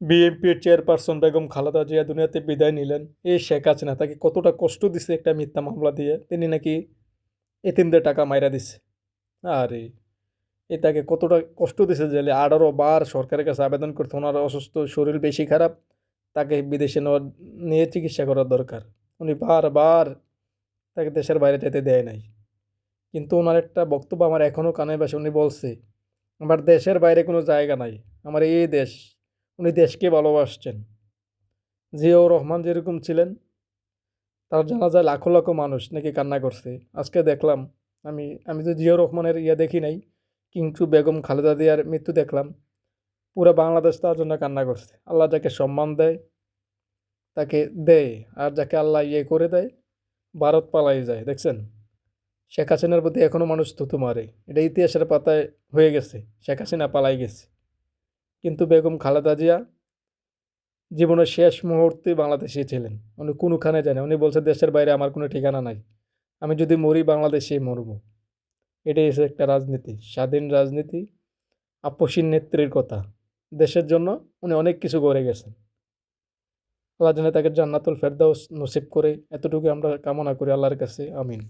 বিএনপির চেয়ারপারসন বেগম খালেদা জিয়া দুনিয়াতে বিদায় নিলেন। এই শেখ হাসিনা তাকে কতটা কষ্ট দিছে একটা মিথ্যা মামলা দিয়ে। তিনি নাকি এতিমদের টাকা মাইরা দিছে। আরে এ তাকে কতটা কষ্ট দিছে জেলে 18 বার সরকারের কাছে আবেদন করতে, ওনার অসুস্থ শরীর বেশি খারাপ, তাকে বিদেশে নিয়ে চিকিৎসা করার দরকার। উনি বারবার তাকে দেশের বাইরে যেতে দেয় নাই। কিন্তু ওনার একটা বক্তব্য আমার এখনও কানে ভাসে। উনি বলছে, আমার দেশের বাইরে কোনো জায়গা নাই, আমার এই দেশ। উনি দেশকে ভালোবাসছেন। জিয়াউর রহমান যেরকম ছিলেন, তার জানাজায় লাখো লাখো মানুষ নাকি কান্না করছে। আজকে দেখলাম, আমি আমি তো জিয়াউর রহমানের দেখি নাই, কিন্তু বেগম খালেদা জিয়ার মৃত্যু দেখলাম। পুরো বাংলাদেশ তার জন্য কান্না করছে। আল্লাহ যাকে সম্মান দেয় তাকে দেয়, আর যাকে আল্লাহ করে দেয় ভারত পালাই যায়। দেখছেন, শেখ হাসিনার প্রতি এখনও মানুষ থুতু মারে। এটা ইতিহাসের পাতায় হয়ে গেছে, শেখ হাসিনা পালাই গেছে। কিন্তু বেগম খালেদা জিয়া জীবনের শেষ মুহূর্তে বাংলাদেশে ছিলেন। উনি কোনোখানে যায় না। উনি বলছে, দেশের বাইরে আমার কোনো ঠিকানা নাই, আমি যদি মরি বাংলাদেশেই মরব। এটাই হচ্ছে একটা রাজনীতি, স্বাধীন রাজনীতি, আপসীন নেত্রীর কথা। দেশের জন্য উনি অনেক কিছু করে গেছেন। আল্লাহ যেন তাকে জান্নাতুল ফেরদাউস নসিব করে, এতটুকু আমরা কামনা করি আল্লাহর কাছে। আমিন।